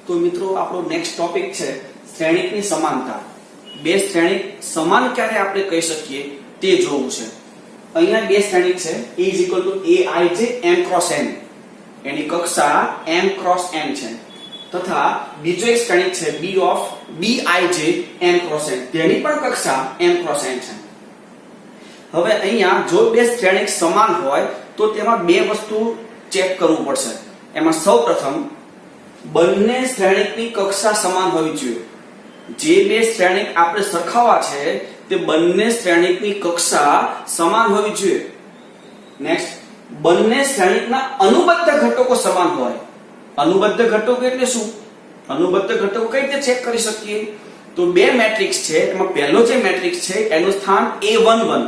તો મિત્રો આપણો નેક્સ્ટ ટોપિક છે શ્રેણિકની સમાનતા. બે શ્રેણિક સમાન ક્યારે આપણે કહી શકીએ તે જોવું છે. અહીંયા બે શ્રેણિક છે A = Aij m × n, એની કક્ષા m × n છે, તથા બીજો એક શ્રેણિક છે Bij m × n, તેની પણ કક્ષા m × n છે. હવે અહીંયા જો બે શ્રેણિક સમાન હોય તો તેમાં બે વસ્તુ ચેક કરવું પડશે. એમાં સૌપ્રથમ બંને શ્રેણિકની કક્ષા સમાન હોવી જોઈએ. જે બે શ્રેણિક આપણે સરખાવવા છે તે બંને શ્રેણિકની કક્ષા સમાન હોવી જોઈએ. નેક્સ્ટ, બંને શ્રેણિકના અનુબદ્ધ ઘટકો સમાન હોય. અનુબદ્ધ ઘટકો એટલે શું? અનુબદ્ધ ઘટકો કઈ રીતે ચેક કરી શકીએ? તો બે મેટ્રિક્સ છે, એમાં પહેલો જે મેટ્રિક્સ છે એનું સ્થાન A11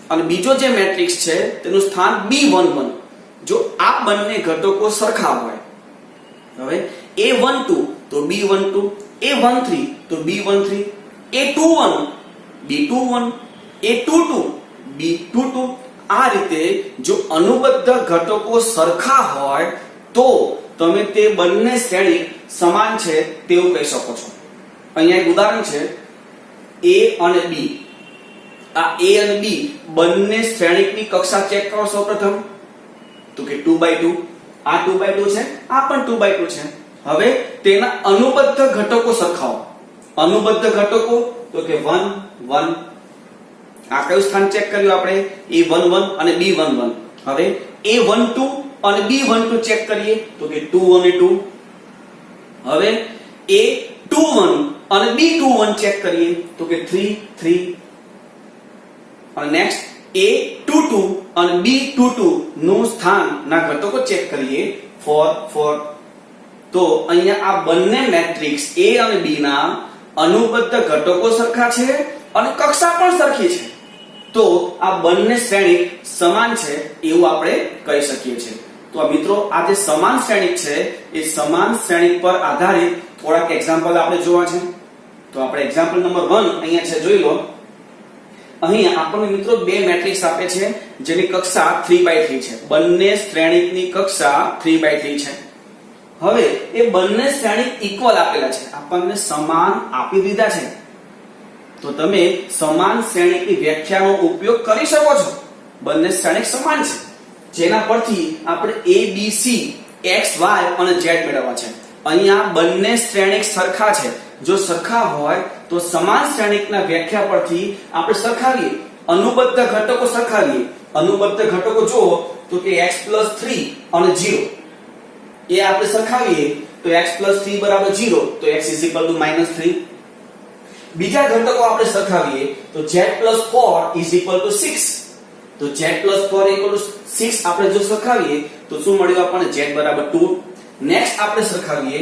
અને બીજો જે મેટ્રિક્સ છે તેનું સ્થાન B11. જો આ બંને ઘટકો સરખા હોય, હવે A12 તો B12, A13 તો B13, A21 B21, A22 B22, આ રીતે જો અનુબદ્ધ ઘટકો સરખા હોય તો તમે તે બંને શ્રેણિક સમાન છે તેવું કહી શકો છો. અહીંયા એક ઉદાહરણ છે A અને B. આ A અને B બંને શ્રેણિકની કક્ષા ચેક કરો સૌપ્રથમ. તો કે 2/2, આ 2/2 છે, આ પણ 2/2 છે. હવે તેના અનુબદ્ધ ઘટકો સરખાવો. અનુબદ્ધ ઘટકો તો કે 1 1. આ કયું સ્થાન ચેક કર્યું આપણે? A11 અને B11. હવે A12 અને B12 ચેક કરીએ તો કે 2 અને 2. હવે A21 અને B21 ચેક કરીએ તો કે 3 3. અને નેક્સ્ટ A22 અને B22 નું સ્થાન ના ઘટકો ચેક કરીએ 4 4. તો અહીંયા આ બંને મેટ્રિક્સ A અને B ના અનુબદ્ધ ઘટકો સરખા છે અને કક્ષા પણ સરખી છે. તો આ બંને શ્રેણિક સમાન છે એવું આપણે કહી શકીએ છીએ. તો આ મિત્રો આ જે સમાન શ્રેણિક છે એ સમાન શ્રેણિક પર આધારિત થોડાક એક્ઝામ્પલ આપણે જોવા છે. તો આપણે એક્ઝામ્પલ નંબર 1 અહીંયા છે, જોઈ લો. અહીં આપણને મિત્રો બે મેટ્રિક્સ આપે છે જેની કક્ષા 3/3 છે. બંને શ્રેણિકની કક્ષા 3/3 છે. હવે એ બંને શ્રેણિક ઇક્વલ આપેલા છે, આપણને સમાન આપી દીધા છે. તો તમે સમાન શ્રેણિકની વ્યાખ્યાનો ઉપયોગ કરી શકો છો. બંને શ્રેણિક સમાન છે જેના પરથી આપણે A B C X Y અને Z મેળવવા છે. અહીંયા બંને શ્રેણિક સરખા છે. જો સરખા હોય તો સમાન શ્રેણિકના વ્યાખ્યા પરથી આપણે સરખાવીએ, અનુબદ્ધ ઘટકો સરખાવીએ. અનુબદ્ધ ઘટકો જુઓ તો કે x + 3 અને 0. એ આપણે સરખાવીએ તો x + 3 = 0, તો x = -3. બીજા ઘટકો આપણે સરખાવીએ તો z + 4 = 6. તો z + 4 = 6 આપણે જો સરખાવીએ તો શું મળ્યું આપણને? z = 2. નેક્સ્ટ આપણે સરખાવીએ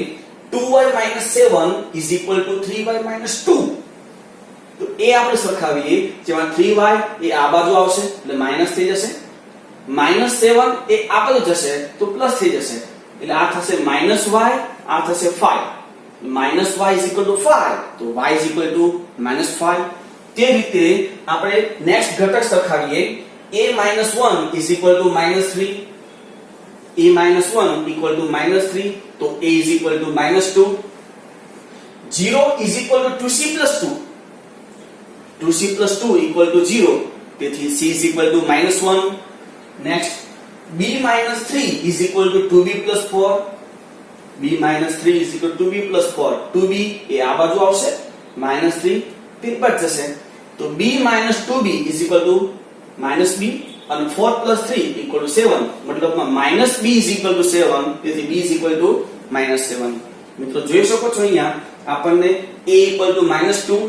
2y - 7 = 3y - 2. તો એ આપણે સરખાવીએ જેમાં 3y એ આ બાજુ આવશે એટલે માઈનસ થઈ જશે, -7 એ આ બાજુ જશે તો પ્લસ થઈ જશે એટલે આ થશે -y, આ થશે 5. -y = 5 તો y = -5. તે રીતે આપણે નેક્સ્ટ ઘટક સરખાવીએ a - 1 = -3, a - 1 = -3 તો a = -2. 0 = 2c + 2, 2c + 2 = 0, તેથી c = -1. Next b - 3 = 2b + 4, b - 3 = 2b + 4. 2b એ આ બાજુ આવશે, -3 3 પર જશે તો b - 2b = -b અને 4 + 3 = 7, મતલબમાં -b = 7, તેથી b = -7. મિત્રો જોઈ શકો છો અહીંયા આપણને a = -2,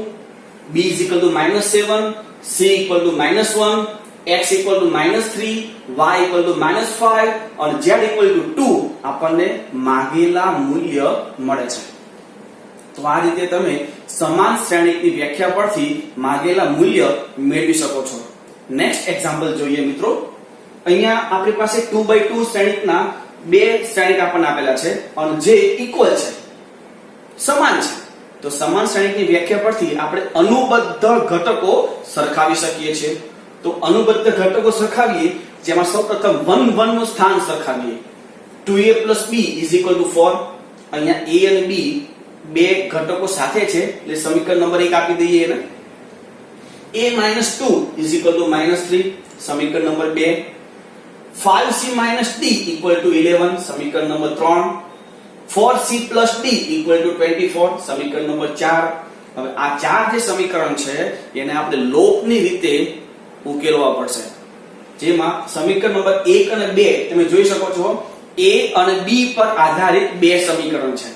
b = -7, c = -1, x = -3, y = -5 અને z = 2 આપણને માંગેલા મૂલ્ય મળે છે. તો આ રીતે તમે સમાન શ્રેણિકની વ્યાખ્યા પરથી માંગેલા મૂલ્ય મેળવી શકો છો. નેક્સ્ટ એક્ઝામ્પલ જોઈએ મિત્રો. અહીંયા આપણી પાસે 2/2 શ્રેણિકના બે શ્રેણિક આપણને આપેલા છે અને જે ઇક્વલ છે, સમાન છે. તો સમાન શ્રેણિકની વ્યાખ્યા પરથી આપણે અનુબદ્ધ ઘટકો સરખાવી શકીએ છીએ. તો અનુબદ્ધ ઘટકો સરખાવીએ જેમાં સૌપ્રથમ 1 1 નું સ્થાન સરખાવીએ. 2a + b = 4 અહીંયા a અને b બે ઘટકો સાથે છે એટલે સમીકરણ નંબર 1 આપી દઈએ એને a - 2 = -3 સમીકરણ નંબર 2 5c - d = 11 સમીકરણ નંબર 3 4c + d = 24 સમીકરણ નંબર 4 હવે આ ચાર જે સમીકરણ છે એને આપણે લોપની રીતે ઉકેલવા પડશે જેમાં સમીકરણ નંબર 1 અને 2 તમે જોઈ શકો છો a અને b પર આધારિત બે સમીકરણ છે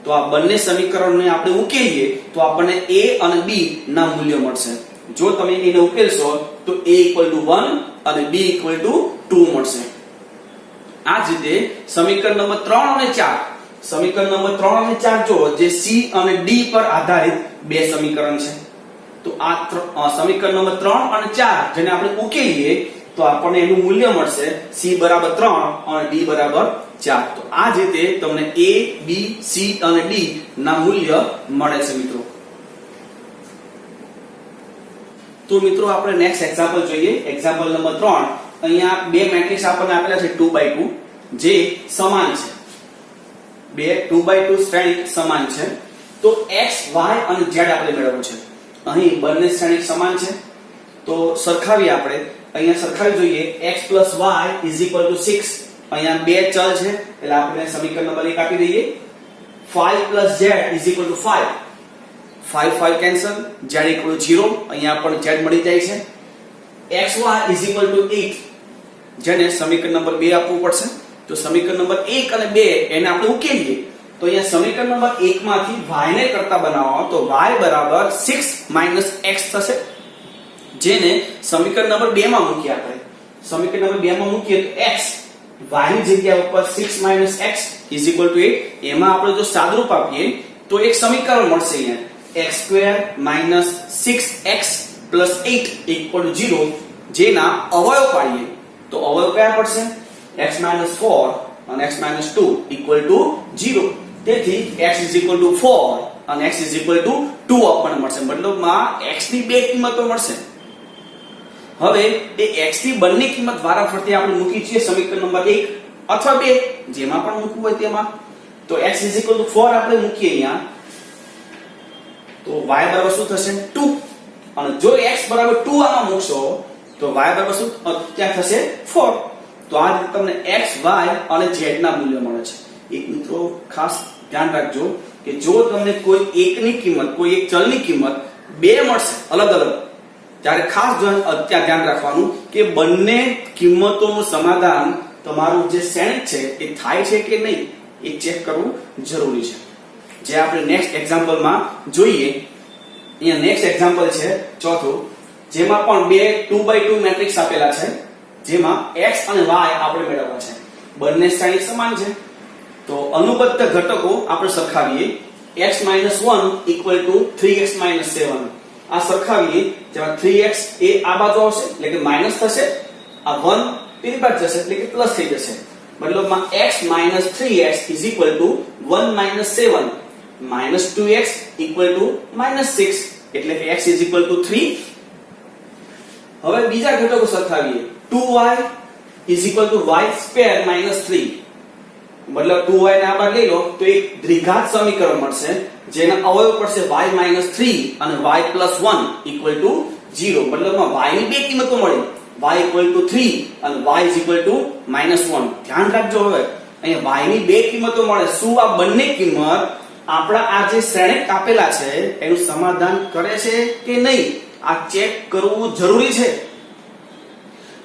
તો આ બંને સમીકરણોને આપણે ઉકેલીએ તો આપણને a અને b ના મૂલ્ય મળશે જો તમે એને ઉકેલશો તો a = 1 અને b = 2 મળશે આ જ રીતે સમીકરણ નંબર 3 અને 4 સમીકરણ નંબર 3 અને 4 જો જે c અને d પર આધારિત બે સમીકરણ છે તો આ સમીકરણ નંબર 3 અને 4 જેને આપણે ઉકેલીએ તો આપણને એનું મૂલ્ય મળશે c = 3 અને d = 4 તો આ જ રીતે તમને a b c અને d ના મૂલ્ય મળે છે મિત્રો તો મિત્રો આપણે નેક્સ્ટ એક્ઝામ્પલ જોઈએ એક્ઝામ્પલ નંબર 3 અહીંયા બે મેટ્રિક્સ આપણને આપેલા છે 2x2 જે સમાન છે બે 2x2 શ્રેણિક સમાન છે તો x y અને z આપણે મેળવવું છે અહીં બંને શ્રેણિક સમાન છે તો સરખાવી આપણે અહીંયા સરખાવી જોઈએ x + y = 6 અહીંયા બે ચલ છે એટલે આપણે સમીકરણ નંબર 1 આપી દઈએ 5 + z = 5 5 5 કેન્સલ z = 0 અહીંયા પણ z મળી જાય છે xy = 8 જેને સમીકરણ નંબર 2 આપવું પડશે તો સમીકરણ નંબર 1 અને 2 એને આપણે ઉકેલીએ તો અહીંયા સમીકરણ નંબર 1 માંથી y ને કરતા બનાવો તો y = 6 - x થશે જેને સમીકરણ નંબર 2 માં મૂકીએ આપણે સમીકરણ નંબર 2 માં મૂકીએ તો x y ની જગ્યા ઉપર 6 - x = 8 એમાં આપણે જો સાદરૂપ આપીએ તો એક સમીકરણ મળશે અહીંયા x² - 6x + 8 = 0 જેના અવયવ પાડીએ તો અવયવ કયા પડશે x - 4 અને x - 2 = 0 તેથી x = 4 અને x = 2 આપણને મળશે મતલબમાં x ની બે કિંમતો મળશે હવે એ x ની બંને કિંમત વારાફરતી આપણે મૂકી છીએ સમીકરણ નંબર 1 અથવા 2 જેમાં પણ મૂકવું હોય તેમાં તો x = 4 આપણે મૂકીએ અહીંયા તો y બરાબર શું થશે 2 અને જો x બરાબર 2 આમાં મૂકશો તો y બરાબર શું ત્યાં થશે 4 તો આ રીતે તમને x y અને z ના મૂલ્ય મળે છે એક મિત્રો ખાસ ધ્યાન રાખજો કે જો તમને કોઈ એકની કિંમત કોઈ એક ચલની કિંમત બે મળશે અલગ અલગ ત્યારે ખાસ ત્યાં ધ્યાન રાખવાનું કે બંને કિંમતોનું સમાધાન તમારું જે શ્રેણિક છે એ થાય છે કે નહીં એ ચેક કરવું જરૂરી છે જે આપણે નેક્સ્ટ એક્ઝામ્પલમાં જોઈએ અહીંયા નેક્સ્ટ એક્ઝામ્પલ છે ચોથું જેમાં પણ બે 2x2 મેટ્રિક્સ આપેલા છે જેમાં x અને y આપણે મેળવવા છે બંને શ્રેણિક સમાન છે તો અનુબદ્ધ ઘટકો આપણે સરખાવીએ x - 1 = 3x - 7 આ સરખાવીએ જેમાં 3x એ આ બાજુ આવશે એટલે કે માઈનસ થશે આ 1 પેલી બાજુ જશે એટલે કે પ્લસ થઈ જશે મતલબમાં x - 3x = 1 - 7 -2x = -6 એટલે કે x = 3 હવે બીજા ઘટકો સરખાવીએ 2y = y² - 3 મતલબ 2y ને આ બાજુ લઈ લો તો એક દ્વિઘાત સમીકરણ મળશે જેના અવયવ પડશે y - 3 અને y + 1 = 0 મતલબમાં y ની બે કિંમતો મળી y = 3 અને y = -1 ધ્યાન રાખજો હવે અહીંયા y ની બે કિંમતો મળે શું આ બંને કિંમત આપણા આ જે શ્રેણિક આપેલા છે એનું સમાધાન કરે છે કે નહીં આ ચેક કરવું જરૂરી છે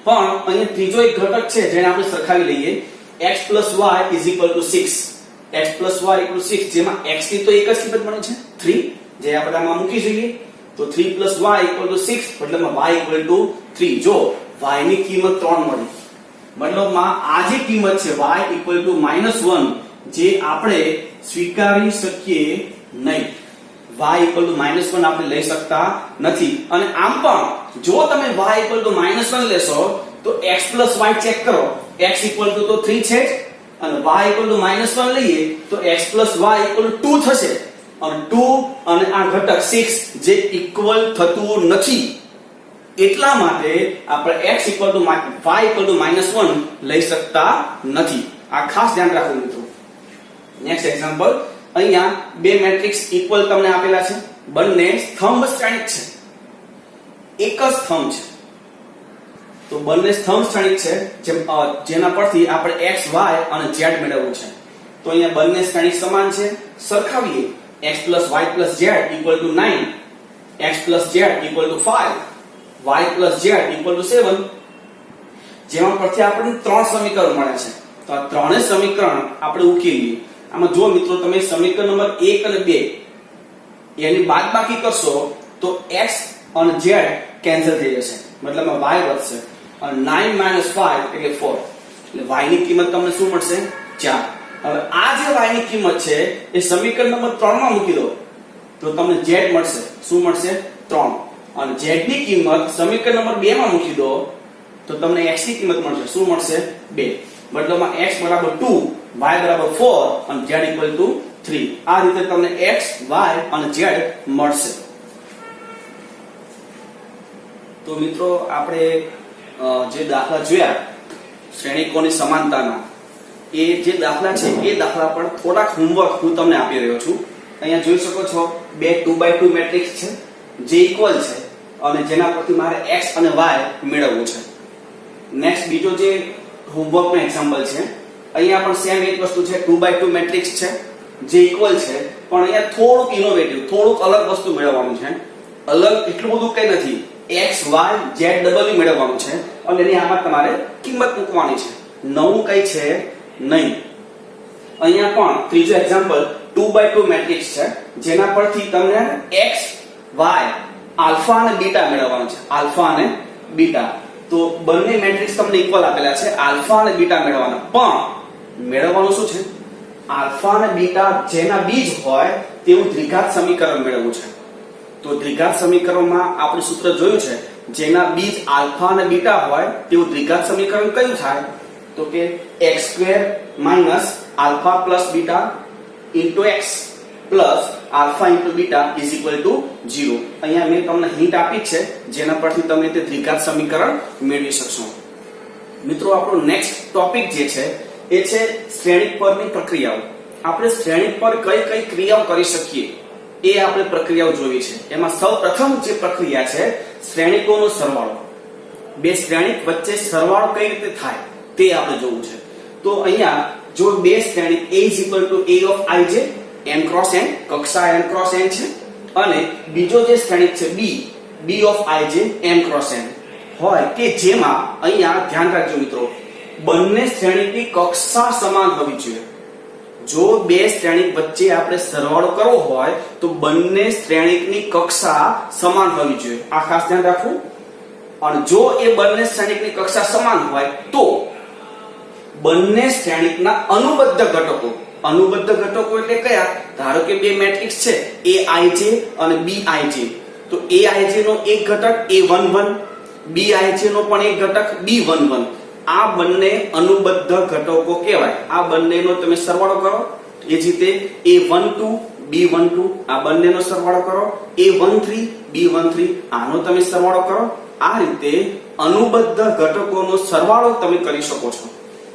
પણ અહીંયા ત્રીજો એક ઘટક છે જેને આપણે સરખાવી લઈએ x + y = 6 x + y = 6 જેમાં x ની તો એક જ કિંમત મળી છે 3 જે આપણે આમાં મૂકી જોઈએ તો 3 + y = 6 મતલબમાં y = 3 જો y ની કિંમત 3 મળી મતલબમાં આ જે કિંમત છે y = -1 જે આપણે સ્વીકારી શકીએ નહીં y = -1 આપણે લઈ શકતા નથી અને આમ પણ જો તમે y = -1 લેશો તો x + y ચેક કરો x તો 3 છે અને y -1 લઈએ તો x + y = 2 થશે અને 2 અને આ ઘટક 6 જે ઇક્વલ થતું નથી એટલા માટે આપણે x y -1 લઈ શકતા નથી આ ખાસ ધ્યાન રાખવું મિત્રો નેક્સ્ટ એક્ઝામ્પલ, અહીંયા બે મેટ્રિક્સ ઇક્વલ તમને આપેલા છે, બંને સ્તંભ શ્રેણિક છે, એક જ સ્તંભ છે. તો બંને સ્તંભ શ્રેણિક છે, જેના પરથી આપણે x y અને z મેળવવું છે. તો અહીંયા બંને શ્રેણિક સમાન છે. સરખાવીએ, x y z = 9, x z = 5, y z = 7, જેમાં પરથી આપણને ત્રણ સમીકરણ મળે છે. તો આ ત્રણેય સમીકરણ આપણે ઉકેલીએ. આમાં જો મિત્રો તમે સમીકરણ નંબર 1 અને 2 એની બાદબાકી કરશો તો x અને z કેન્સલ થઈ જશે, મતલબમાં y વધશે, અને 9 - 5 એટલે 4, એટલે y ની કિંમત તમને શું મળશે? 4. હવે આ જે y ની કિંમત છે એ સમીકરણ નંબર 3 માં મૂકી દો તો તમને z મળશે. શું મળશે? 3. અને z ની કિંમત સમીકરણ નંબર 2 માં મૂકી દો તો તમને x ની કિંમત મળશે. શું મળશે? 2. મતલબમાં x = 2, y = 4 અને z = 3. આ રીતે તમને x, y અને z મળશે. તો મિત્રો આપણે જે દાખલા જોયા શ્રેણિકોની સમાનતાના, એ જે દાખલા છે એ દાખલા પર થોડાક હોમવર્ક હું તમને આપી રહ્યો છું. અહીંયા જોઈ શકો છો બે 2x2 મેટ્રિક્સ છે જે ઇક્વલ છે અને જેના પરથી મારે x અને y મેળવવું છે. નેક્સ્ટ બીજો જે હોમવર્કનો એક્ઝામ્પલ છે, અહીંયા પણ સેમ એક વસ્તુ છે, 2x2 મેટ્રિક્સ છે જે ઇક્વલ છે, પણ અહીંયા થોડુંક ઇનોવેટિવ, થોડુંક અલગ વસ્તુ મેળવવાનું છે. અલગ એટલું બધું કંઈ નથી, x y z w મેળવવાનું છે અને એની આમાં તમારે કિંમત મૂકવાની છે. નવું કંઈ છે નહીં. અહીંયા પણ ત્રીજો એક્ઝામ્પલ 2x2 મેટ્રિક્સ છે જેના પરથી તમને x y આલ્ફા અને બીટા મેળવવાનું છે. આલ્ફા અને બીટા, તો બંને મેટ્રિક્સ તમને ઇક્વલ આપેલા છે, આલ્ફા અને બીટા મેળવવાના. પણ મેળવવાનું શું છે? આલ્ફા અને બીટા જેના બીજ હોય તેવું દ્વિઘાત સમીકરણ મેળવવું છે. તો દ્વિઘાત સમીકરણમાં આપણે સૂત્ર જોયું છે, જેના બીજ આલ્ફા અને બીટા હોય તેવું દ્વિઘાત સમીકરણ કયું થાય? તો કે x² - alpha + beta * x + alpha * beta = 0. અહીંયા મેં તમને હિન્ટ આપી છે જેના પરથી તમે તે દ્વિઘાત સમીકરણ મેળવી શકશો. મિત્રો આપણો નેક્સ્ટ ટોપિક જે છે એ છે શ્રેણિક પરની પ્રક્રિયાઓ. આપણે શ્રેણિક પર કઈ કઈ ક્રિયાઓ કરી શકીએ એ આપણે પ્રક્રિયાઓ જોઈ છે. એમાં સૌપ્રથમ જે પ્રક્રિયા છે શ્રેણિકોનો સરવાળો. બે શ્રેણિક વચ્ચે સરવાળો કઈ રીતે થાય તે આપણે જોવું છે. તો અહીંયા જો બે શ્રેણિક a = a of ij n × n, કક્ષા n × n છે, અને બીજો જે શ્રેણિક છે b of ij m × n હોય કે જેમાં અહીંયા ધ્યાન રાખજો મિત્રો, બંને શ્રેણિકની કક્ષા સમાન હોવી જોઈએ. જો બે શ્રેણિક વચ્ચે આપણે સરવાળો કરવો હોય તો બંને શ્રેણિકની કક્ષા સમાન હોવી જોઈએ. આ ખાસ ધ્યાન રાખવું. અને જો એ બંને શ્રેણિકની કક્ષા સમાન હોય તો બંને શ્રેણિકના અનુબદ્ધ ઘટકો, અનુબદ્ધ ઘટકો એટલે કયા? ધારો કે બે મેટ્રિક્સ છે aij અને bij, તો aij નો એક ઘટક a11, bij નો પણ એક ઘટક b11. આ બંને અનુબદ્ધ ઘટકો કહેવાય. આ બંનેનો તમે સરવાળો કરો, એ જ રીતે a12 b12 આ બંનેનો સરવાળો કરો, a13 b13 આનો તમે સરવાળો કરો. આ રીતે અનુબદ્ધ ઘટકોનો સરવાળો તમે કરી શકો છો.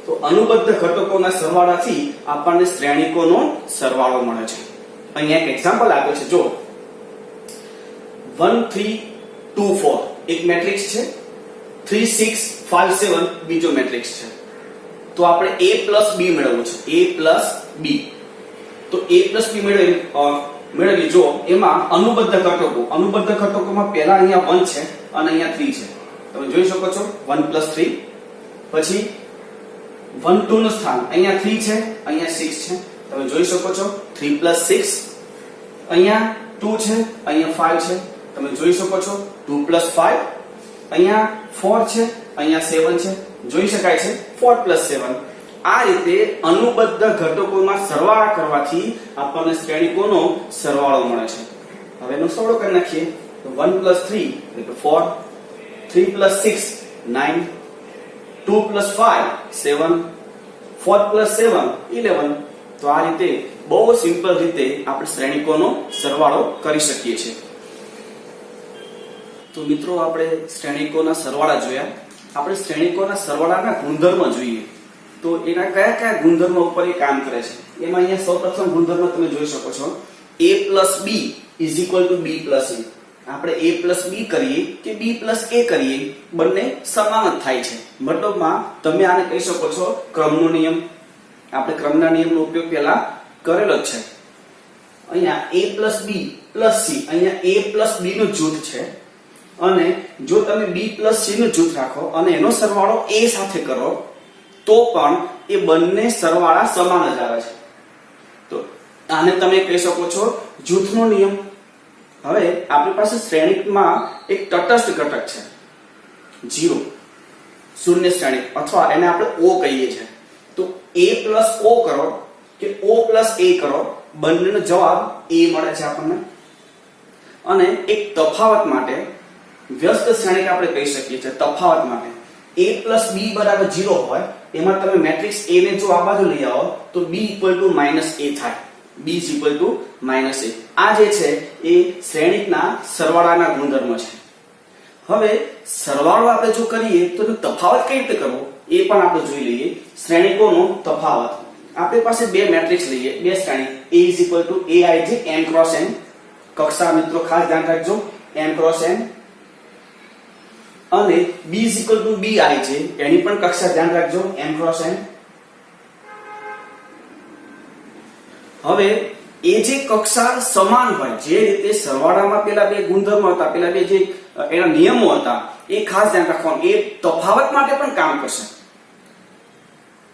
તો અનુબદ્ધ ઘટકોના સરવાળાથી આપણને શ્રેણિકોનો સરવાળો મળે છે. અહીંયા એક એક્ઝામ્પલ આપ્યો છે, જો 1 3 2 4 એક મેટ્રિક્સ છે, 3 6 5 7 બીજો મેટ્રિક્સ છે. તો આપણે a + b મેળવવું છે, a + b. તો a + b મેળવી જો એમાં અનુબદ્ધ ઘટકોમાં પહેલા અહીંયા 1 છે અને અહીંયા 3 છે. તમે જોઈ શકો છો 1 + 3. પછી 1 2 નું સ્થાન અહીંયા 3 છે, અહીંયા 6 છે. તમે જોઈ શકો છો 3 + 6. અહીંયા 2 છે, અહીંયા 5 છે. તમે જોઈ શકો છો 2 + 5. અહીંયા 4 છે, અહીંયા 7 છે. જોઈ શકાય છે 4 + 7. આ રીતે અનુબદ્ધ ઘટકોમાં સરવાળા કરવાથી આપણને શ્રેણિકોનો સરવાળો મળે છે. હવે એનો સરવાળો કરી નાખીએ તો 1 + 3 એટલે 4, 3 + 6 9, 2 + 5 7, 4 + 7 11. તો આ રીતે બહુ સિમ્પલ રીતે આપણે શ્રેણિકોનો સરવાળો કરી શકીએ છીએ. તો મિત્રો આપણે શ્રેણિકોના સરવાળા જોયા. આપણે શ્રેણિકોના સરવાળાના ગુણધર્મ જોઈએ. તો એના કયા કયા ગુણધર્મો ઉપર એ કામ કરે છે એમાં અહીંયા સૌપ્રથમ ગુણધર્મ તમે જોઈ શકો છો a + b = b + a. આપણે a + b કરીએ કે b + a કરીએ બંને સમાન જ થાય છે. મતલબમાં તમે આને કહી શકો છો ક્રમનો નિયમ. આપણે ક્રમના નિયમનો ઉપયોગ પહેલા કરેલો જ છે. અહીંયા a + b + c, અહીંયા a + b નું જૂથ છે અને જો તમે b + c નું જૂથ રાખો અને એનો સરવાળો a સાથે કરો તો પણ એ બંને સરવાળા સમાન જ આવે છે. તો આને તમે કહી શકો છો જૂથનો નિયમ. હવે આપણી પાસે શ્રેણિકમાં એક તટસ્થ ઘટક છે 0, શૂન્ય શ્રેણિક, અથવા એને આપણે o કહીએ છીએ. તો a + o કરો કે o + a કરો બંનેનો જવાબ a મળે છે આપણને. અને એક તફાવત માટે વ્યસ્ત શ્રેણિક આપણે કહી શકીએ છીએ. તફાવત માટે a + b = 0 હોય એમાં તમે મેટ્રિક્સ a ને જો આ બાજુ લઈ આવો તો b = -a થાય. b = -a. આ જે છે એ શ્રેણિકના સરવાળાના ગુણધર્મ છે. હવે સરવાળો આપણે જો કરીએ તો તફાવત કઈ રીતે કરવો એ પણ આપણે જોઈ લઈએ. શ્રેણિકોનો તફાવત. આપણી પાસે બે મેટ્રિક્સ લઈએ, બે શ્રેણિક a = aij m × n. કક્ષા મિત્રો ખાસ ધ્યાન રાખજો m × n. અને b = bij, એની પણ કક્ષા ધ્યાન રાખજો m × n. હવે એ જે કક્ષા સમાન હોય, જે રીતે સરવાળામાં પેલા બે ગુણધર્મો હતા, પેલા બે જે એના નિયમો હતા, એ ખાસ ધ્યાન રાખવાનું. એ તફાવત માટે પણ કામ કરશે.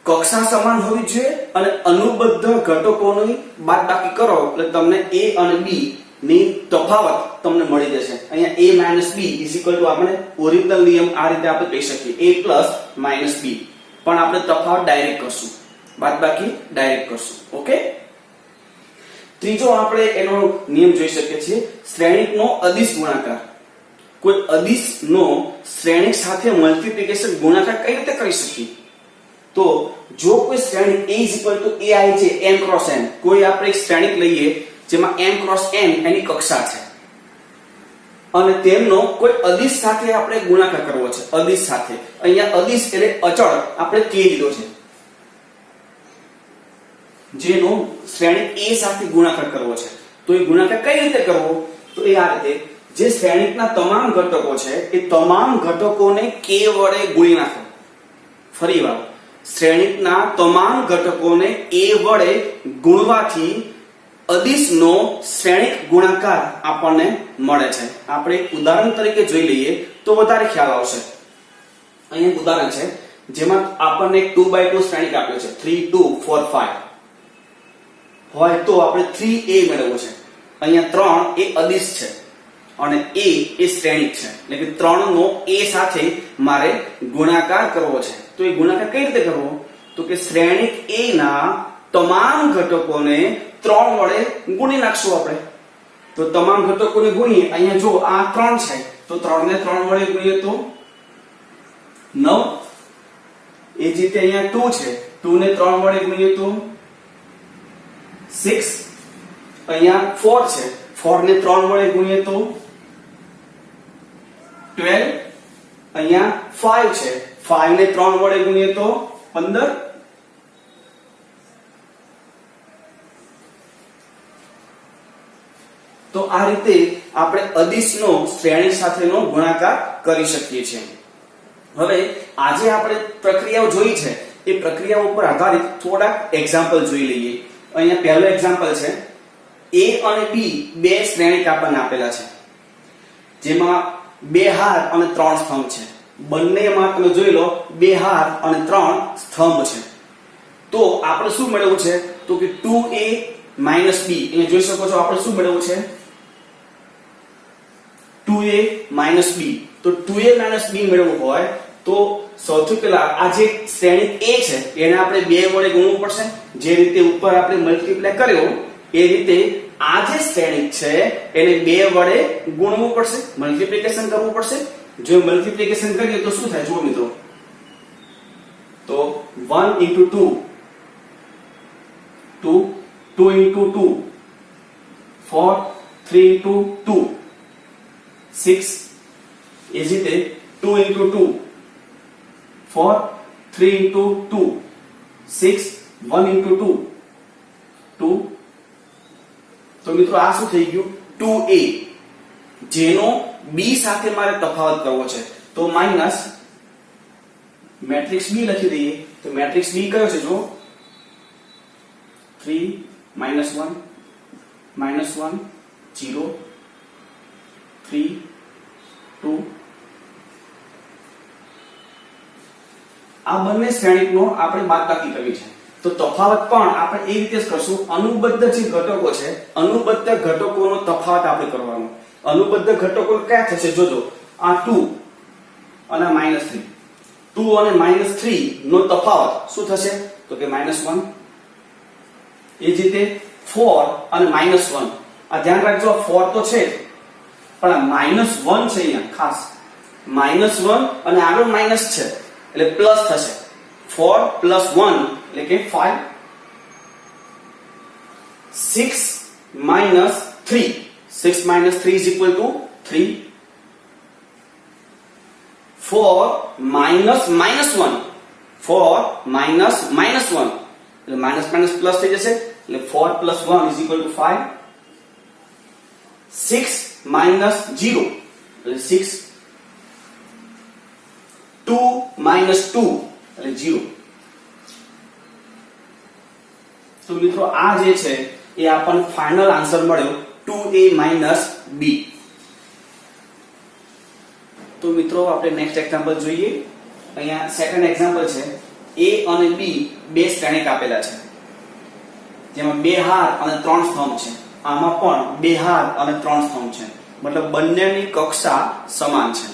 કક્ષા સમાન હોવી જોઈએ અને અનુબદ્ધ ઘટકોની બાદબાકી કરો એટલે તમને a અને b ની તફાવત તમને મળી જશે. અહીંયા a - b = આપણે ઓરિજિનલ નિયમ આ રીતે આપણે કહી શકીએ a + -b. પણ આપણે તફાવત ડાયરેક્ટ કરશું, બાદબાકી ડાયરેક્ટ કરશું. ઓકે. ત્રીજો આપણે એનો નિયમ જોઈ શકીએ છીએ શ્રેણિકનો અદિશ ગુણાકાર. કોઈ અદિશનો શ્રેણિક સાથે મલ્ટીપ્લિકેશન ગુણાકાર કઈ રીતે કરી શકીએ? તો જો કોઈ શ્રેણિક a = aij m × n, કોઈ આપણે એક શ્રેણિક લઈએ જેમાં m × n એની કક્ષા છે અને તેમનો કોઈ અદિશ સાથે આપણે ગુણાકાર કરવો છે. અદિશ સાથે, અહીંયા અદિશ એટલે અચળ આપણે k લીધો છે, જેનો શ્રેણિક a સાથે ગુણાકાર કરવો છે. તો એ ગુણાકાર કઈ રીતે કરવો? તો એ આ રીતે, જે શ્રેણિકના તમામ ઘટકો છે એ તમામ ઘટકોને k વડે ગુણી નાખો. ફરીવાર, શ્રેણિકના તમામ ઘટકોને a વડે ગુણવાથી અદિશનો શ્રેણિક ગુણાકાર આપણને મળે છે. આપણે ઉદાહરણ તરીકે જોઈ લઈએ તો વધારે ખ્યાલ આવશે. અહીંયા ઉદાહરણ છે જેમાં આપણને એક 2x2 શ્રેણિક આપ્યો છે 3 2 4 5 હોય તો આપણે 3a મેળવવો છે. અહીંયા 3 એ અદિશ છે અને a એ શ્રેણિક છે, એટલે કે 3 નો a સાથે મારે ગુણાકાર કરવો છે. તો એ ગુણાકાર કઈ રીતે કરવો? તો કે શ્રેણિક a ના તમામ ઘટકોને 3 વડે ગુણી નાખશું આપણે. તો તમામ ઘટકોને ગુણીએ. અહીંયા જો આ 3 છે તો 3 ને 3 વડે ગુણીએ તો 9. એ જ રીતે અહીંયા 2 છે, 2 ને 3 વડે ગુણીએ તો 6. અહીંયા 4 છે, 4 ને 3 વડે ગુણીએ તો 12. અહીંયા 5 છે, 5 ને 3 વડે ગુણીએ તો 15. તો આ રીતે આપણે અદિશનો શ્રેણિક સાથેનો ગુણાકાર કરી શકીએ છીએ. હવે આજે આપણે પ્રક્રિયાઓ જોઈ છે, એ પ્રક્રિયાઓ ઉપર આધારિત થોડાક એક્ઝામ્પલ જોઈ લઈએ. અહીંયા પહેલો એક્ઝામ્પલ છે a અને b બે શ્રેણિક આપણને આપેલા છે, જેમાં 2 હાર અને 3 સ્તંભ છે. બંનેમાં તમે જોઈ લો 2 હાર અને 3 સ્તંભ છે. તો આપણે શું મેળવવું છે? તો કે 2a - b. અહીંયા જોઈ શકો છો આપણે શું મેળવવું છે? 2a - b. તો 2a - b મેળવવું હોય તો સૌથી પહેલા આ જે શ્રેણિક a છે એને આપણે 2 વડે ગુણવું પડશે. જે રીતે ઉપર આપણે મલ્ટીપ્લાય કર્યો એ રીતે આ જે શ્રેણિક છે એને 2 વડે ગુણવું પડશે, મલ્ટીપ્લિકેશન કરવું પડશે. જો મલ્ટીપ્લિકેશન કરીએ તો શું થાય? જુઓ મિત્રો, તો 1 * 2 2 2 * 2 4 3 * 2 6. એ જ રીતે 2 * 2 4 3 * 2 6 1 into 2 2 તો મિત્રો આ શું થઈ ગયું 2a જેનો b સાથે મારે તફાવત કરવો છે તો માઈનસ મેટ્રિક્સ b લખી દઈએ તો મેટ્રિક્સ b કયો છે જો 3 -1 -1 0 3 2 આ બંને શ્રેણીકનો આપણે બાદબાકી કરવી છે તો તફાવત પણ આપણે એ રીતે જ કરશું અનુબદ્ધ જે ઘટકો છે અનુબદ્ધ ઘટકોનો તફાવત આપણે કરવાનો અનુબદ્ધ ઘટકો કયા થશે જોજો આ 2 અને -3 2 અને -3 નો તફાવત શું થશે તો કે -1 એ જ રીતે 4 અને -1 આ ધ્યાન રાખજો 4 તો છે પણ આ -1 છે અહીંયા ખાસ -1 અને આગળ માઈનસ છે એટલે પ્લસ થશે 4 + 1 એટલે કે 5 6 - 3 6 - 3 is equal to 3 4 - -1 4 - -1 એટલે માઈનસ માઈનસ પ્લસ થઈ જશે એટલે 4 + 1 is equal to 5 6 - 0 એટલે 6 2 - 2 એટલે 0 તો મિત્રો આ જે છે એ આપણને ફાઇનલ આન્સર મળ્યો 2a - b તો મિત્રો આપણે નેક્સ્ટ એક્ઝામ્પલ જોઈએ અહીંયા સેકન્ડ એક્ઝામ્પલ છે a અને b બે શ્રેણીક આપેલા છે જેમાં બે હાર અને ત્રણ સ્તંભ છે આમાં પણ બે હાર અને ત્રણ સ્તંભ છે મતલબ બંનેની કક્ષા સમાન છે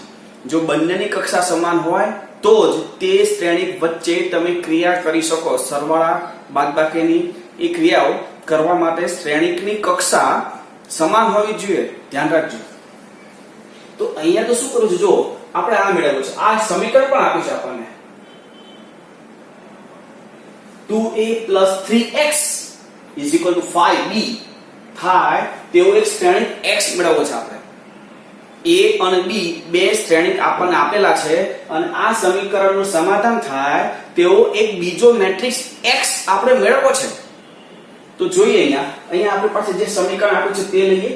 જો બંનેની કક્ષા સમાન હોય તો જ તે શ્રેણીક વચ્ચે તમે ક્રિયા કરી શકો સરવાળા બાદબાકીની એ ક્રિયાઓ કરવા માટે શ્રેણીકની કક્ષા સમાન હોવી જોઈએ ધ્યાન રાખજો તો અહીંયા તો શું કરું છું જો આપણે આ મેળવ્યું છે આ સમીકરણ પણ આપ્યું છે આપણને 2a + 3x = 5b થાય તેવો એક શ્રેણીક x મેળવવો છે આપણે a અને b બે શ્રેણીક આપણને આપેલા છે અને આ સમીકરણનું સમાધાન થાય તેવો એક બીજો મેટ્રિક્સ x આપણે મેળવવો છે તો જોઈએ અહીંયા આપણી પાસે જે સમીકરણ આપ્યું છે તે લઈએ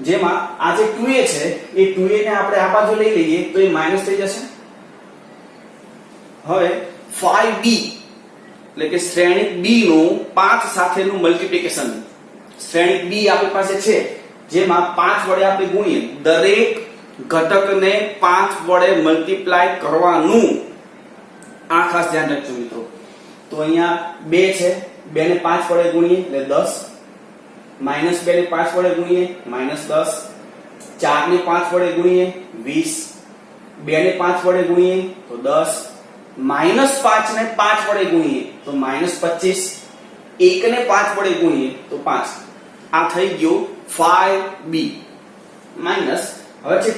જેમાં આ જે 2a છે એ 2a ને આપણે આ બાજુ લઈ લઈએ તો એ માઈનસ થઈ જશે હવે 5b એટલે કે શ્રેણીક b નું 5 સાથેનું મલ્ટીપ્લિકેશન શ્રેણીક b આપણી પાસે છે જેમાં 5 વડે આપણે ગુણીએ દરેક ઘટકને 5 વડે મલ્ટીપ્લાય કરવાનું આ ખાસ ધ્યાન રાખજો મિત્રો તો અહીંયા 2 છે 2 ને 5 વડે ગુણીએ એટલે 10 -2 ને 5 વડે ગુણીએ -10 4 ને 5 વડે ગુણીએ 20 2 ને 5 વડે ગુણીએ તો 10 -5 ને 5 વડે ગુણીએ તો -25 1 ને 5 વડે ગુણીએ તો 5 આ થઈ ગયો 5b માઈનસ હવે છે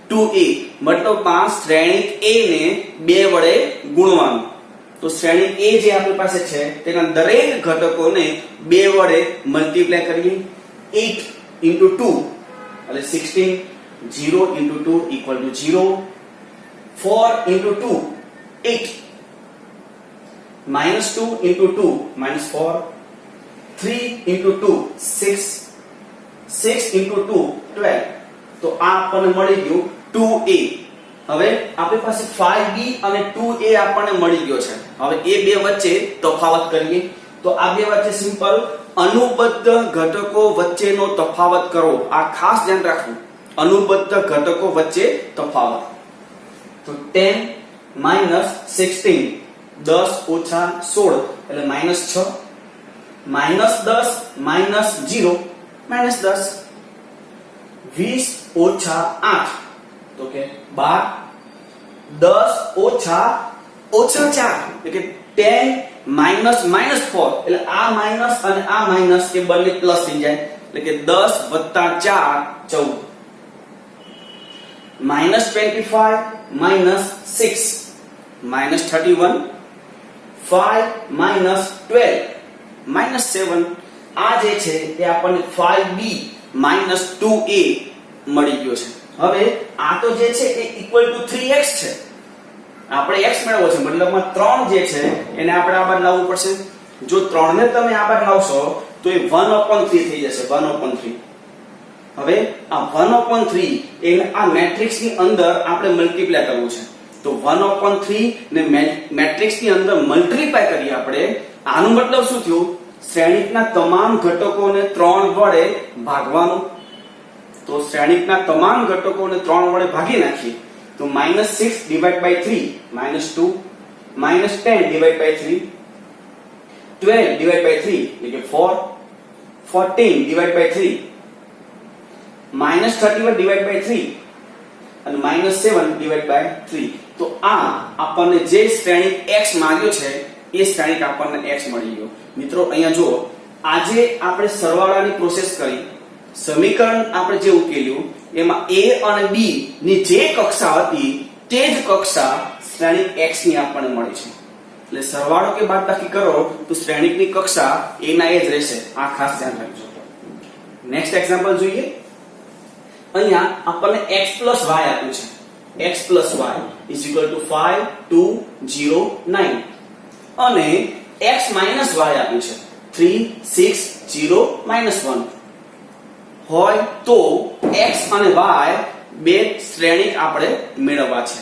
2a મતલબ શ્રેણીક a ને 2 વડે ગુણવાનું તો શ્રેણીક a જે આપણી પાસે છે તેના દરેક ઘટકોને 2 વડે મલ્ટીપ્લાય કરીએ 8 * 2 એટલે 16 0 * 2 = 0 4 * 2 8 -2 * 2 -4 3 * 2 6 6 * 2 12 તો આ આપણને મળી ગયું 2a હવે આપણી પાસે 5b અને 2a આપણને મળી ગયો છે હવે એ બે વચ્ચે તફાવત કરીએ તો આ બે વચ્ચે સિમ્પલ અનુબદ્ધ ઘટકો વચ્ચેનો તફાવત કરો આ ખાસ ધ્યાન રાખવું અનુબદ્ધ ઘટકો વચ્ચે તફાવત તો 10 - 16 10 - 16 એટલે -6 -10 - 0 -10 20 - 8 તો કે 12 10 - 4 એટલે કે 10 - -4 એટલે આ માઈનસ અને આ માઈનસ એ બંને પ્લસ થઈ જાય એટલે કે 10 + 4 14 -25 - 6 -31 5 - 12 -7 આ જે છે તે આપણને 5b - 2a મળી ગયો છે હવે આ તો જે છે એ = 3x છે આપણે x મેળવવો છે, મતલબમાં 3 જે છે એને આપણે આ બાજુ લાવવું પડશે. જો 3 ને તમે આ બાજુ લાવશો તો એ 1/3 થઈ જશે, 1/3. હવે આ 1/3 એને આ મેટ્રિક્સ ની અંદર આપણે મલ્ટીપ્લાય કરવું છે. તો 1/3 ને મેટ્રિક્સ ની અંદર મલ્ટીપ્લાય કરીએ આપણે. આનો મતલબ શું થયું? શ્રેણિકના તમામ ઘટકોને 3 વડે ભાગવાનું. તો શ્રેણિકના તમામ ઘટકોને 3 વડે ભાગી નાખીએ તો -6 divide by 3 -2, -10 divide by 3 12 divide by 3 એટલે કે 4, 14 ડિવાઇડ બાય 3 -31 ડિવાઇડ બાય 3 અને -7 ડિવાઇડ બાય 3. તો આ આપણને જે શ્રેણિક x માંગ્યો છે એ શ્રેણિક આપણને x મળી ગયો. મિત્રો અહીંયા જુઓ, આજે આપણે સરવાળાની પ્રોસેસ કરી, સમીકરણ આપણે જે ઉકેલ્યું એમાં a અને b ની જે કક્ષા હતી તે જ કક્ષા શ્રેણિક x ની આપણને મળી છે. એટલે સરવાળો કે બાદબાકી કરો તો શ્રેણિકની કક્ષા a ના એ જ રહેશે. આ ખાસ ધ્યાન રાખજો. નેક્સ્ટ એક્ઝામ્પલ જોઈએ. અહીંયા આપણને x y આપ્યું છે. x y = 5 2 0 9 અને x y આપ્યું છે 3 6 0 -1 હોય તો x અને y બે શ્રેણિક આપણે મેળવવા છે.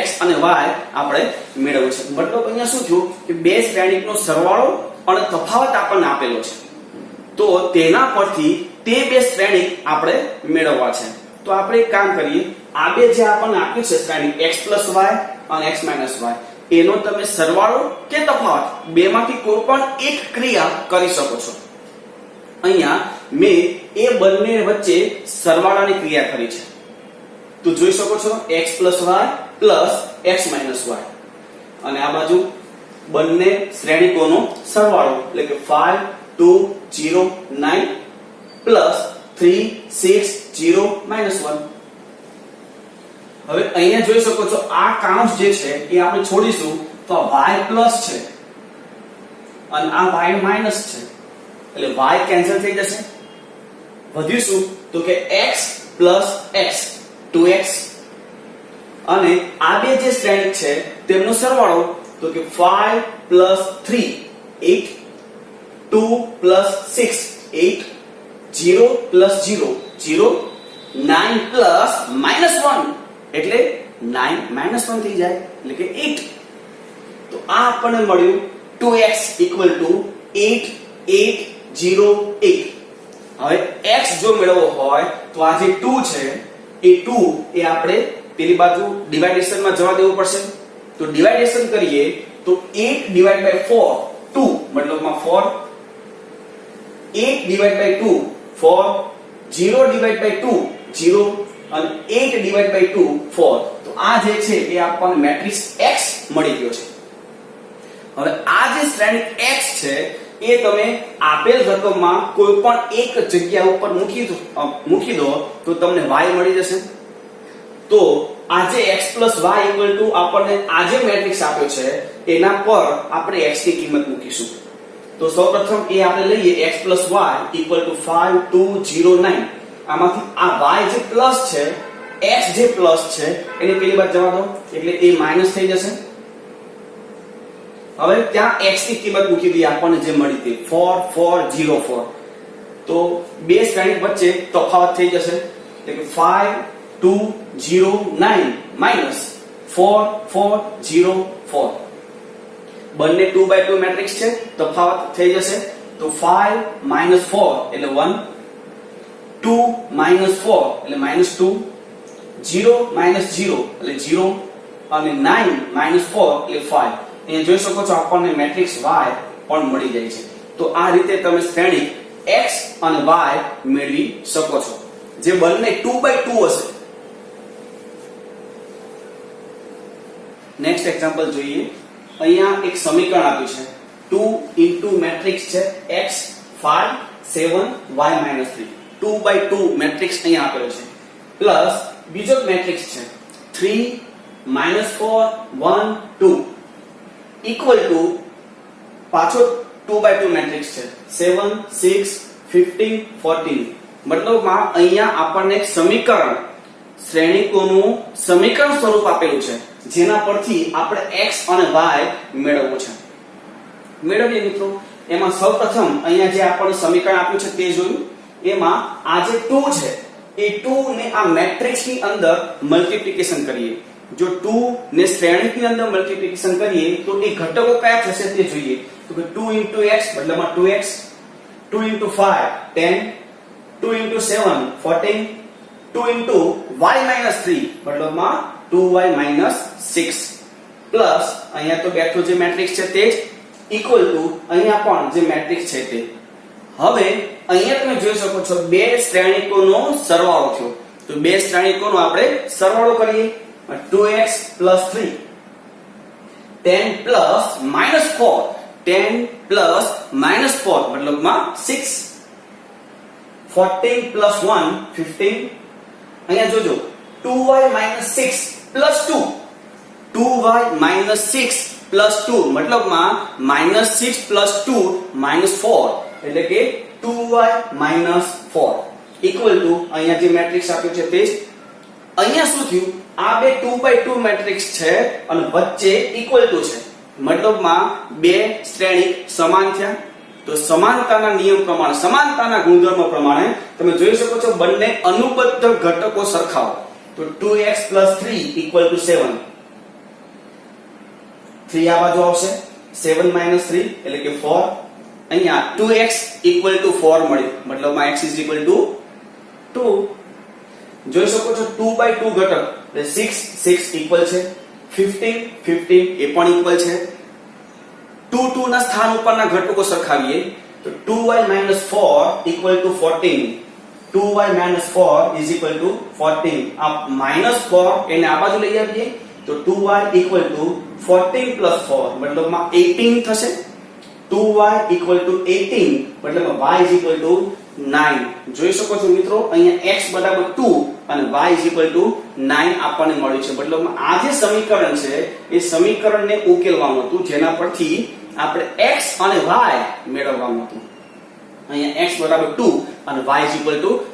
x અને y આપણે મેળવવું છે. મતલબ અહીંયા શું થયું કે બે શ્રેણિકનો સરવાળો અને તફાવત આપણને આપેલો છે. તો તેના પરથી તે બે શ્રેણિક આપણે મેળવવા છે. તો આપણે એક કામ કરીએ, આ બે જે આપણને આપ્યું છે શ્રેણિક x y અને x y એનો તમે સરવાળો કે તફાવત બેમાંથી કોઈ પણ એક ક્રિયા કરી શકો છો. અહીંયા મેં એ બંને વચ્ચે સરવાળાની ક્રિયા કરી છે. તો જોઈ શકો છો x y x y અને આ બાજુ બંને શ્રેણિકોનો સરવાળો એટલે કે 5 2 0 9 3 6 0 -1. હવે અહીંયા જોઈ શકો છો આ કાઉન્સ જે છે એ આપણે છોડીશું તો આ y પ્લસ છે અને આ y માઈનસ છે એટલે y કેન્સલ થઈ જશે. વધ્યું શું તો કે x x 2x અને આ બે જે શ્રેણિક છે તેમનો સરવાળો તો કે 5 3 8 2 6 8 0 0 0 9 -1 એટલે 9 -1 થઈ જાય એટલે કે 8. તો આ આપણને મળ્યું 2x = 8 8 0 8. હવે x જો મેળવવો હોય તો આ જે 2 છે એ 2 એ આપણે પેલી બાજુ ડિવાઇડેશનમાં જવા દેવું પડશે. તો ડિવાઇડેશન કરીએ તો 8 / 4 2 મતલબમાં 4 8 / 2 4 0 / 2 0 અને 8 / 2 4. તો આ જે છે એ આપણને મેટ્રિક્સ x મળી ગયો છે. હવે આ જે શ્રેણિક x છે એ તમે આપેલ રકમમાં કોઈ પણ એક જગ્યા ઉપર મૂકી દો તો તમને y મળી જશે. તો આ જે x + y = આપણને આ જે મેટ્રિક્સ આપ્યો છે એના પર આપણે x ની કિંમત મૂકીશું. તો સૌપ્રથમ એ આપણે લઈએ x + y = 5 2 0 9. આમાંથી આ y જે પ્લસ છે x જે પ્લસ છે એને પેલી બાજુ જવા દો એટલે એ માઈનસ થઈ જશે. હવે ત્યાં x ની કિંમત મૂકી દઈએ આપણને જે મળી તે 4 4 0 4. તો બે શ્રેણિક વચ્ચે તફાવત થઈ જશે એટલે કે 5 2 0 9 -4 4 0 4. બંને 2/2 મેટ્રિક્સ છે, તફાવત થઈ જશે. તો 5 - 4 એટલે 1 2 - 4 એટલે -2 0 - 0 એટલે 0 અને 9 - 4 એટલે 5. અહીંયા જોઈ શકો છો આપણને મેટ્રિક્સ y પણ મળી જાય છે. તો આ રીતે તમે શ્રેણિક x અને y મેળવી શકો છો જે બંને 2/2 હશે. નેક્સ્ટ એક્ઝામ્પલ જોઈએ. અહીંયા એક સમીકરણ આપ્યું છે 2 * મેટ્રિક્સ છે x 5 7 y - 3. 2/2 મેટ્રિક્સ અહીંયા આપેલો છે પ્લસ બીજો મેટ્રિક્સ છે 3 -4 1 2 ઇક્વલ ટુ પાછો 2/2 મેટ્રિક્સ છે 7 6 15 14. મતલબમાં અહીંયા આપણને એક સમીકરણ શ્રેણિકોનું સમીકરણ સ્વરૂપ આપેલું છે જેના પરથી આપણે x અને y મેળવવું છે. મેળવીએ મિત્રો. એમાં સૌપ્રથમ અહીંયા જે આપણને સમીકરણ આપ્યું છે તે જોયું. એમાં આ જે 2 છે એ 2 ને આ મેટ્રિક્સ ની અંદર મલ્ટીપ્લિકેશન કરીએ. જો 2 ને શ્રેણીની અંદર મલ્ટીપ્લિકેશન કરીએ તો એ ઘટકો કયા થશે તે જોઈએ. તો કે 2 x મતલબમાં 2x, 2 5 10, 2 7 14, 2 y 3 મતલબમાં 2y 6 પ્લસ અહીંયા તો બેઠો જે મેટ્રિક્સ છે તે જ ઇક્વલ ટુ અહીંયા પણ જે મેટ્રિક્સ છે તે. હવે અહીંયા તમે જોઈ શકો છો બે શ્રેણીકોનો સરવાળો થયો. તો બે શ્રેણીકોનો આપણે સરવાળો કરીએ. 2x 3 10 4 10 4 મતલબમાં 6 14 1 15. અહીંયા જોજો 2y 6 2 2y 6 2 મતલબમાં -6 2 -4 એટલે કે 2y 4 ઇક્વલ ટુ અહીંયા જે મેટ્રિક્સ આપ્યું છે તે જ. અહીંયા શું થયું? આ બે 2x2 મેટ્રિક્સ છે અને વચ્ચે ઇક્વલ ટુ છે મતલબમાં બે શ્રેણિક સમાન થયા. તો સમાનતાના નિયમ પ્રમાણે, સમાનતાના ગુણધર્મ પ્રમાણે તમે જોઈ શકો છો બંને અનુબદ્ધ ઘટકો સરખાવો. તો 2x 3 7. 3 આ બાજુ આવશે, 7 3 એટલે કે 4. અહીંયા 2x 4 મળ્યું મતલબમાં x 2. જોઈ શકો છો 2x2 ઘટક એટલે 6 6 ઇક્વલ છે, 15 15 એ પણ ઇક્વલ છે. 2 2 ના સ્થાન ઉપરના ઘટકો સરખાવીએ તો 2y 4 14. 2y 4 14. આ -4 એને આ બાજુ લઈ આવીએ તો 2y 14 4 મતલબમાં 18 થશે. 2y 18 મતલબમાં y 9. જોઈ શકો છો મિત્રો અહીંયા x 2 અને y 9 આપણને મળ્યું છે. મતલબમાં આ જે સમીકરણ છે એ સમીકરણને ઉકેલવાનું હતું જેના પરથી આપણે x અને y મેળવવાનું હતું. અહીંયા x 2 અને y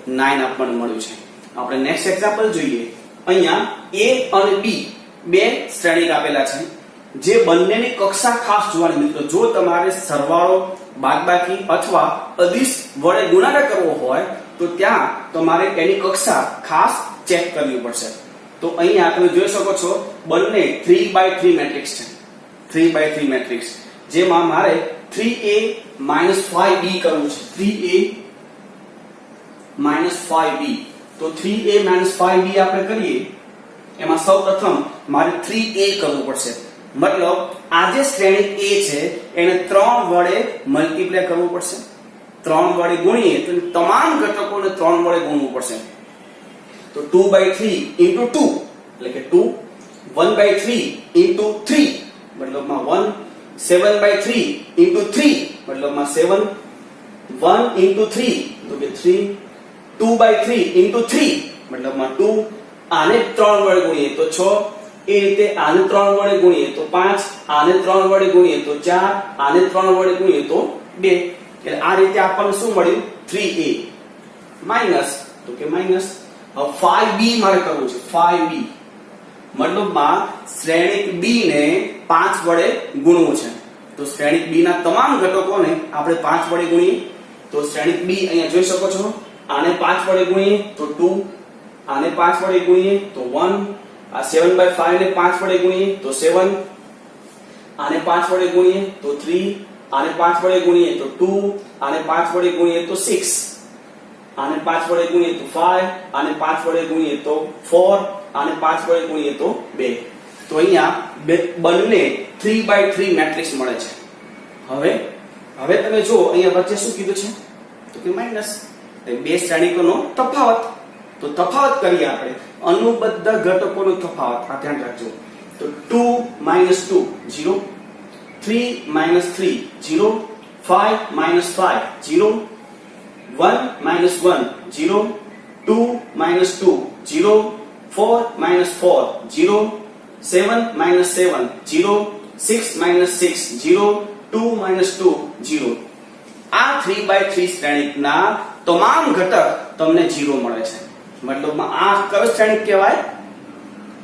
9 આપણને મળ્યું છે. આપણે નેક્સ્ટ એક્ઝામ્પલ જોઈએ. અહીંયા a અને b બે શ્રેણિક આપેલા છે જે બંનેની કક્ષા ખાસ જોવાની મિત્રો. જો તમારે સરવાળો, બાદબાકી અથવા અદિશ વડે ગુણાકાર કરવો હોય તો ત્યાં તમારે એની કક્ષા ખાસ ચેક કરવી પડશે. તો અહીંયા તમે જોઈ શકો છો બંને 3x3 મેટ્રિક્સ છે. 3x3 મેટ્રિક્સ જેમાં મારે 3a 5b કરવું છે. 3a 5b. તો 3a 5b આપણે કરીએ એમાં સૌપ્રથમ મારે 3a કરવું પડશે. મતલબ આ જે શ્રેણી a છે એને 3 વડે મલ્ટીપ્લાય કરવું પડશે. 3 વડે ગુણીએ તો તમામ ઘટકોને 3 વડે ગુણવું પડશે. તો 2/3 * 2 એટલે કે 2, 1/3 * 3 મતલબમાં 1, 7/3 * 3 મતલબમાં 7, 1 * 3 તો કે 3, 2/3 * 3 મતલબમાં 2. આને 3 વડે ગુણીએ તો 6, એ રીતે આને 3 વડે ગુણીએ તો 5, આને 3 વડે ગુણીએ તો 4, આને 3 વડે ગુણીએ તો 2. એટલે આ રીતે આપણને શું મળ્યું? 3a માઈનસ તો કે માઈનસ. હવે 5b મારે કરવું છે. 5b મતલબમાં શ્રેણિક b ને 5 વડે ગુણવું છે. તો શ્રેણિક b ના તમામ ઘટકોને આપણે 5 વડે ગુણીએ તો શ્રેણિક b અહીંયા જોઈ શકો છો. આને 5 વડે ગુણીએ તો 2, આને 5 વડે ગુણીએ તો 1, આ 7/5 ને 5 વડે ગુણીએ તો 7, આને 5 વડે ગુણીએ તો 3, આને 5 વડે ગુણીએ તો 2, આને 5 વડે ગુણીએ તો 6, આને 5 વડે ગુણીએ તો 5, આને 5 વડે ગુણીએ તો 4, આને 5 વડે ગુણીએ તો 2. તો અહીંયા બંને 3x3 મેટ્રિક્સ મળે છે. હવે તમે જો અહીંયા વચ્ચે શું કીધું છે તો કે માઈનસ બે શ્રેણીકોનો તફાવત. તો તફાવત કરીએ આપણે અનુબદ્ધ ઘટકોનો તફાવત. આ ધ્યાન રાખજો. તો 2 - 2 0, 3 - 3 0, 5 - 5 0, 1 - 1 0, 2 - 2 0, 4 - 4 0, 7 - 7 0, 6 - 6 0, 2 - 2 0. આ 3x3 શ્રેણીકના તમામ ઘટક તમને 0 મળે છે. મતલબમાં આ કયો શ્રેણિક કહેવાય?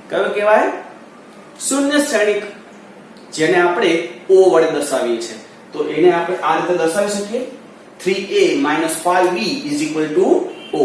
કયો કહેવાય? શૂન્ય શ્રેણિક જેને આપણે O વડે દર્શાવીએ છીએ તો એને આપણે આ રીતે દર્શાવી શકીએ 3a 5b O.